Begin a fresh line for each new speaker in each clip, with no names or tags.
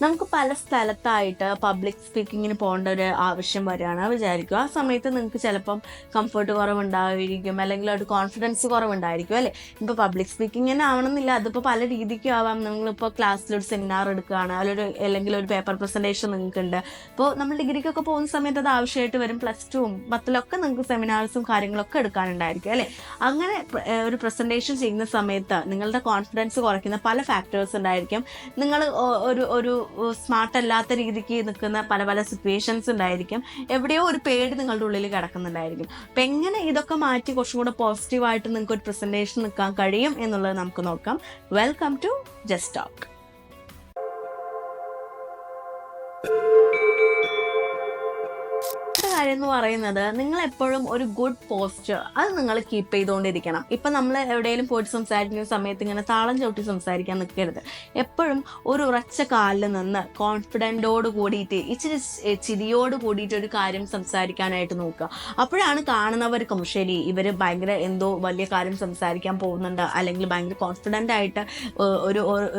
നമുക്ക് പല സ്ഥലത്തായിട്ട് പബ്ലിക് സ്പീക്കിങ്ങിന് പോകേണ്ട ഒരു ആവശ്യം വരികയാണ് വിചാരിക്കുക. ആ സമയത്ത് നിങ്ങൾക്ക് ചിലപ്പം കംഫർട്ട് കുറവുണ്ടായിരിക്കും, അല്ലെങ്കിൽ ഒരു കോൺഫിഡൻസ് കുറവുണ്ടായിരിക്കും അല്ലേ. ഇപ്പോൾ പബ്ലിക് സ്പീക്കിംഗ് തന്നെ ആവണമെന്നില്ല, അതിപ്പോൾ പല രീതിക്കും ആവാം. നിങ്ങളിപ്പോൾ ക്ലാസ്സിലൊരു സെമിനാർ എടുക്കുകയാണ്, അല്ലെങ്കിൽ ഒരു പേപ്പർ പ്രസൻറ്റേഷൻ നിങ്ങൾക്കുണ്ട്. ഇപ്പോൾ നമ്മൾ ഡിഗ്രിക്കൊക്കെ പോകുന്ന സമയത്ത് അത് ആവശ്യമായിട്ട് വരും. +2 10ലൊക്കെ നിങ്ങൾക്ക് സെമിനാർസും കാര്യങ്ങളൊക്കെ എടുക്കാനുണ്ടായിരിക്കും അല്ലേ. അങ്ങനെ ഒരു പ്രസൻറ്റേഷൻ ചെയ്യുന്ന സമയത്ത് നിങ്ങളുടെ കോൺഫിഡൻസ് കുറയ്ക്കുന്ന പല ഫാക്ടേഴ്സ് ഉണ്ടായിരിക്കും. നിങ്ങൾ ഒരു സ്മാർട്ട് അല്ലാത്ത രീതിക്ക് നിൽക്കുന്ന പല പല സിറ്റുവേഷൻസ് ഉണ്ടായിരിക്കും. എവിടെയോ ഒരു പേടി നിങ്ങളുടെ ഉള്ളിൽ കിടക്കുന്നുണ്ടായിരിക്കും. അപ്പം എങ്ങനെ ഇതൊക്കെ മാറ്റി കുറച്ചും കൂടെ പോസിറ്റീവായിട്ട് നിങ്ങൾക്ക് ഒരു പ്രസൻറ്റേഷൻ നിൽക്കാൻ കഴിയും എന്നുള്ളത് നമുക്ക് നോക്കാം. Welcome to just talk. കാര്യം എന്ന് പറയുന്നത്, നിങ്ങൾ എപ്പോഴും ഒരു ഗുഡ് പോസ്ചർ അത് നിങ്ങൾ കീപ്പ് ചെയ്തുകൊണ്ടിരിക്കണം. ഇപ്പം നമ്മൾ എവിടെയെങ്കിലും പോയിട്ട് സംസാരിക്കുന്ന സമയത്ത് ഇങ്ങനെ താളം ചവിട്ടി സംസാരിക്കാൻ നിൽക്കരുത്. എപ്പോഴും ഒരു ഉറച്ച കാലിൽ നിന്ന് കോൺഫിഡൻറ്റോട് കൂടിയിട്ട് ഇച്ചിരി ചിരിയോട് കൂടിയിട്ട് ഒരു കാര്യം സംസാരിക്കാനായിട്ട് നോക്കുക. അപ്പോഴാണ് കാണുന്നവർക്കും ശരി, ഇവർ ഭയങ്കര എന്തോ വലിയ കാര്യം സംസാരിക്കാൻ പോകുന്നുണ്ട്, അല്ലെങ്കിൽ ഭയങ്കര കോൺഫിഡൻ്റ് ആയിട്ട്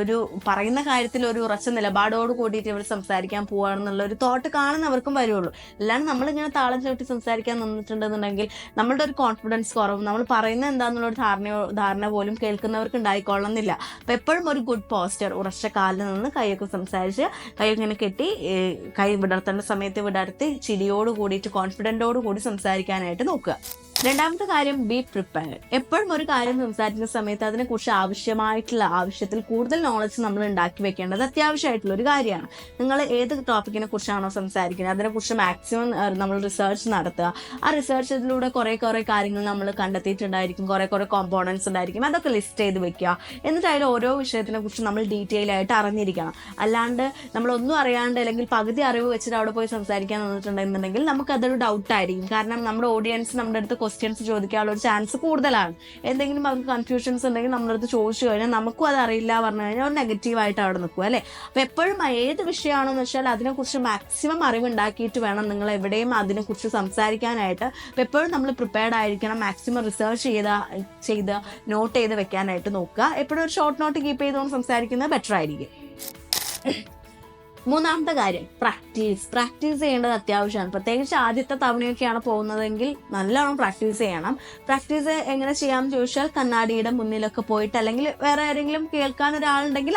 ഒരു പറയുന്ന കാര്യത്തിൽ ഒരു ഉറച്ച നിലപാടോട് കൂടിയിട്ട് ഇവർ സംസാരിക്കാൻ പോവുകയാണെന്നുള്ള ഒരു തോട്ട് കാണുന്നവർക്കും വരുള്ളൂ. അല്ലാണ്ട് നമ്മളിങ്ങനെ താളം ചവിട്ടി സംസാരിക്കാൻ നിന്നിട്ടുണ്ടെന്നുണ്ടെങ്കിൽ നമ്മളുടെ ഒരു കോൺഫിഡൻസ് കുറവും, നമ്മൾ പറയുന്നത് എന്താണെന്നുള്ളൊരു ധാരണ പോലും കേൾക്കുന്നവർക്ക് ഉണ്ടായിക്കൊള്ളുന്നില്ല. അപ്പം എപ്പോഴും ഒരു ഗുഡ് പോസ്റ്റർ, ഉറച്ച കാലിൽ നിന്ന് കൈയൊക്കെ സംസാരിച്ച് കൈ ഇങ്ങനെ കെട്ടി, കൈ വിടർത്തേണ്ട സമയത്ത് വിടർത്തി ചിരിയോട് കൂടിയിട്ട് കോൺഫിഡൻറ്റോട് കൂടി സംസാരിക്കാനായിട്ട് നോക്കുക. രണ്ടാമത്തെ കാര്യം, ബി പ്രിപ്പയർഡ്. എപ്പോഴും ഒരു കാര്യം സംസാരിക്കുന്ന സമയത്ത് അതിനെക്കുറിച്ച് ആവശ്യത്തിൽ കൂടുതൽ നോളജ് നമ്മൾ ഉണ്ടാക്കി വെക്കേണ്ടത് അത്യാവശ്യമായിട്ടുള്ള ഒരു കാര്യമാണ്. നിങ്ങൾ ഏത് ടോപ്പിക്കിനെ കുറിച്ചാണോ സംസാരിക്കുന്നത് അതിനെക്കുറിച്ച് മാക്സിമം നമ്മൾ റിസർച്ച് നടത്തുക. ആ റിസർച്ചിലൂടെ കുറേ കാര്യങ്ങൾ നമ്മൾ കണ്ടെത്തിയിട്ടുണ്ടായിരിക്കും, കുറേ കോമ്പോണൻസ് ഉണ്ടായിരിക്കും. അതൊക്കെ ലിസ്റ്റ് ചെയ്ത് വെക്കുക. എന്നിട്ട് അതിൽ ഓരോ വിഷയത്തിനെ കുറിച്ച് നമ്മൾ ഡീറ്റെയിൽ ആയിട്ട് അറിഞ്ഞിരിക്കണം. അല്ലാണ്ട് നമ്മളൊന്നും അറിയാണ്ട് അല്ലെങ്കിൽ പകുതി അറിവ് വെച്ചിട്ട് അവിടെ പോയി സംസാരിക്കാൻ നിന്നിട്ടുണ്ടെന്നുണ്ടെങ്കിൽ നമുക്കതൊരു ഡൗട്ടായിരിക്കും. കാരണം നമ്മുടെ ഓഡിയൻസ് നമ്മുടെ അടുത്ത് ക്വസ്റ്റ്യൻസ് ചോദിക്കാനുള്ള ഒരു ചാൻസ് കൂടുതലാണ്. എന്തെങ്കിലും അവർക്ക് കൺഫ്യൂഷൻസ് ഉണ്ടെങ്കിൽ നമ്മുടെ അടുത്ത് ചോദിച്ചു കഴിഞ്ഞാൽ നമുക്കും അത് അറിയില്ല പറഞ്ഞു കഴിഞ്ഞാൽ ഒരു നെഗറ്റീവായിട്ട് അവിടെ നിൽക്കും അല്ലേ. അപ്പോൾ എപ്പോഴും ഏത് വിഷയമാണെന്ന് വെച്ചാൽ അതിനെക്കുറിച്ച് മാക്സിമം അറിവുണ്ടാക്കിയിട്ട് വേണം നിങ്ങൾ എവിടെയും അതിനെക്കുറിച്ച് സംസാരിക്കാനായിട്ട്. അപ്പോൾ എപ്പോഴും നമ്മൾ പ്രിപ്പയർഡ് ആയിരിക്കണം. മാക്സിമം റിസർച്ച് ചെയ്ത് നോട്ട് ചെയ്ത് വെക്കാനായിട്ട് നോക്കുക. എപ്പോഴും ഒരു ഷോർട്ട് നോട്ട് കീപ്പ് ചെയ്തുകൊണ്ട് സംസാരിക്കുന്നത് ബെറ്റർ ആയിരിക്കും. മൂന്നാമത്തെ കാര്യം, പ്രാക്ടീസ് ചെയ്യേണ്ടത് അത്യാവശ്യമാണ്. പ്രത്യേകിച്ച് ആദ്യത്തെ തവണയൊക്കെയാണ് പോകുന്നതെങ്കിൽ നല്ലോണം പ്രാക്ടീസ് ചെയ്യണം. പ്രാക്ടീസ് എങ്ങനെ ചെയ്യാമെന്ന് ചോദിച്ചാൽ, കണ്ണാടിയുടെ മുന്നിലൊക്കെ പോയിട്ട്, അല്ലെങ്കിൽ വേറെ ആരെങ്കിലും കേൾക്കാൻ ഒരാളുണ്ടെങ്കിൽ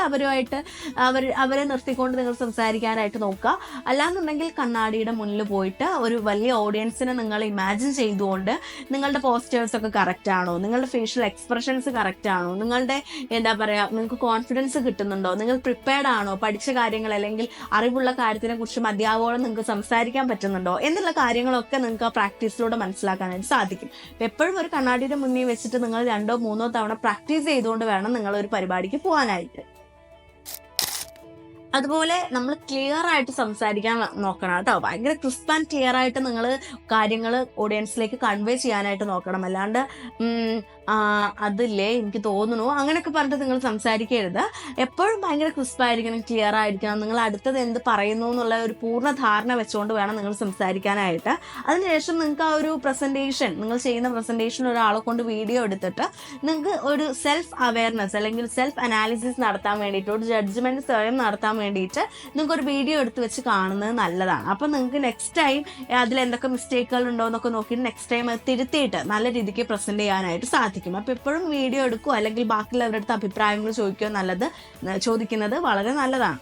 അവരെ നിർത്തിക്കൊണ്ട് നിങ്ങൾ സംസാരിക്കാനായിട്ട് നോക്കുക. അല്ലാന്നുണ്ടെങ്കിൽ കണ്ണാടിയുടെ മുന്നിൽ പോയിട്ട് ഒരു വലിയ ഓഡിയൻസിനെ നിങ്ങൾ ഇമാജിൻ ചെയ്തുകൊണ്ട് നിങ്ങളുടെ പോസ്റ്റേഴ്സ് ഒക്കെ കറക്റ്റ് ആണോ, നിങ്ങളുടെ ഫേഷ്യൽ എക്സ്പ്രഷൻസ് കറക്റ്റ് ആണോ, നിങ്ങളുടെ നിങ്ങൾക്ക് കോൺഫിഡൻസ് കിട്ടുന്നുണ്ടോ, നിങ്ങൾ പ്രിപ്പയർഡ് ആണോ, പഠിച്ച കാര്യങ്ങൾ അല്ലെങ്കിൽ അറിവുള്ള കാര്യത്തിനെ കുറിച്ച് മതിയാവോളം നിങ്ങൾക്ക് സംസാരിക്കാൻ പറ്റുന്നുണ്ടോ എന്നുള്ള കാര്യങ്ങളൊക്കെ നിങ്ങൾക്ക് ആ പ്രാക്ടീസിലൂടെ മനസ്സിലാക്കാനായിട്ട് സാധിക്കും. എപ്പോഴും ഒരു കണ്ണാടിയുടെ മുന്നിൽ വെച്ചിട്ട് നിങ്ങൾ 2 or 3 തവണ പ്രാക്ടീസ് ചെയ്തുകൊണ്ട് വേണം നിങ്ങൾ ഒരു പരിപാടിക്ക് പോകാനായിട്ട്. അതുപോലെ നമ്മൾ ക്ലിയർ ആയിട്ട് സംസാരിക്കാൻ നോക്കണം കേട്ടോ. ഭയങ്കര ക്രിസ്പ് ആൻഡ് ക്ലിയർ ആയിട്ട് നിങ്ങൾ കാര്യങ്ങൾ ഓഡിയൻസിലേക്ക് കൺവേ ചെയ്യാനായിട്ട് നോക്കണം. അല്ലാണ്ട് അതില്ലേ എനിക്ക് തോന്നുന്നു അങ്ങനെയൊക്കെ പറഞ്ഞിട്ട് നിങ്ങൾ സംസാരിക്കരുത്. എപ്പോഴും ഭയങ്കര ക്രിസ്പായിരിക്കണം, ക്ലിയർ ആയിരിക്കണം. നിങ്ങൾ അടുത്തത് എന്ത് പറയുന്നു എന്നുള്ള ഒരു പൂർണ്ണ ധാരണ വെച്ചുകൊണ്ട് വേണം നിങ്ങൾ സംസാരിക്കാനായിട്ട്. അതിനുശേഷം നിങ്ങൾക്ക് ആ ഒരു നിങ്ങൾ ചെയ്യുന്ന പ്രസൻറ്റേഷൻ ഒരാളെ കൊണ്ട് വീഡിയോ എടുത്തിട്ട് നിങ്ങൾക്ക് ഒരു സെൽഫ് അവയർനെസ് അല്ലെങ്കിൽ സെൽഫ് അനാലിസിസ് നടത്താൻ വേണ്ടിയിട്ട്, ഒരു ജഡ്ജ്മെൻറ്റ് സ്വയം നടത്താൻ വേണ്ടിയിട്ട് നിങ്ങൾക്കൊരു വീഡിയോ എടുത്ത് വെച്ച് കാണുന്നത് നല്ലതാണ്. അപ്പം നിങ്ങൾക്ക് നെക്സ്റ്റ് ടൈം അതിൽ എന്തൊക്കെ മിസ്റ്റേക്കുകൾ ഉണ്ടോ എന്നൊക്കെ നോക്കിയിട്ട് നെക്സ്റ്റ് ടൈം അത് തിരുത്തിയിട്ട് നല്ല രീതിക്ക് പ്രസൻറ്റ് ചെയ്യാനായിട്ട് സാധിക്കും. അപ്പോൾ എപ്പോഴും വീഡിയോ എടുക്കുക അല്ലെങ്കിൽ ബാക്കിയുള്ളവരുടെ അടുത്ത് അഭിപ്രായങ്ങൾ ചോദിക്കുന്നത് വളരെ നല്ലതാണ്.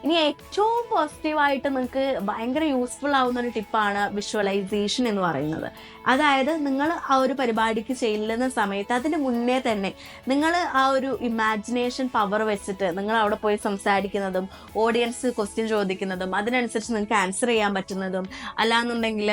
ഇനി ഏറ്റവും പോസിറ്റീവായിട്ട് നിങ്ങൾക്ക് ഭയങ്കര യൂസ്ഫുൾ ആവുന്ന ഒരു ടിപ്പാണ് വിഷ്വലൈസേഷൻ എന്ന് പറയുന്നത്. അതായത് നിങ്ങൾ ആ ഒരു പരിപാടിക്ക് ചെല്ലുന്ന സമയത്ത് അതിന് മുന്നേ തന്നെ നിങ്ങൾ ആ ഒരു ഇമാജിനേഷൻ പവർ വെച്ചിട്ട് നിങ്ങൾ അവിടെ പോയി സംസാരിക്കുന്നതും ഓഡിയൻസ് ക്വസ്റ്റ്യൻ ചോദിക്കുന്നതും അതിനനുസരിച്ച് നിങ്ങൾക്ക് ആൻസർ ചെയ്യാൻ പറ്റുന്നതും, അല്ലാന്നുണ്ടെങ്കിൽ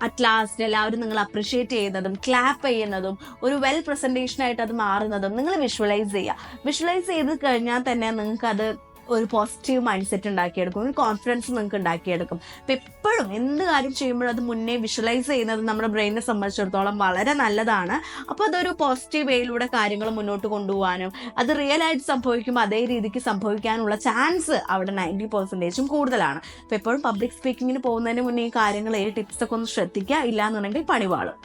അറ്റ് ലാസ്റ്റ് എല്ലാവരും നിങ്ങൾ അപ്രിഷ്യേറ്റ് ചെയ്യുന്നതും ക്ലാപ്പ് ചെയ്യുന്നതും ഒരു വെൽ പ്രസൻറ്റേഷനായിട്ട് അത് മാറുന്നതും നിങ്ങൾ വിഷ്വലൈസ് ചെയ്ത് കഴിഞ്ഞാൽ തന്നെ നിങ്ങൾക്കത് ഒരു പോസിറ്റീവ് മൈൻഡ് സെറ്റ് ഉണ്ടാക്കിയെടുക്കും, ഒരു കോൺഫിഡൻസ് നിങ്ങൾക്ക് ഉണ്ടാക്കിയെടുക്കും. അപ്പം എപ്പോഴും എന്ത് കാര്യം ചെയ്യുമ്പോഴും അത് മുന്നേ വിഷ്വലൈസ് ചെയ്യുന്നത് നമ്മുടെ ബ്രെയിനെ സംബന്ധിച്ചിടത്തോളം വളരെ നല്ലതാണ്. അപ്പോൾ അതൊരു പോസിറ്റീവ് വേയിലൂടെ കാര്യങ്ങൾ മുന്നോട്ട് കൊണ്ടുപോകാനും അത് റിയൽ ആയിട്ട് സംഭവിക്കുമ്പോൾ അതേ രീതിക്ക് സംഭവിക്കാനുള്ള ചാൻസ് അവിടെ 90% കൂടുതലാണ്. അപ്പോൾ എപ്പോഴും പബ്ലിക് സ്പീക്കിങ്ങിന് പോകുന്നതിന് മുന്നേ ഈ കാര്യങ്ങൾ ടിപ്സൊക്കെ ഒന്ന് ശ്രദ്ധിക്കുക. ഇല്ലാന്നുണ്ടെങ്കിൽ പണിവാളും.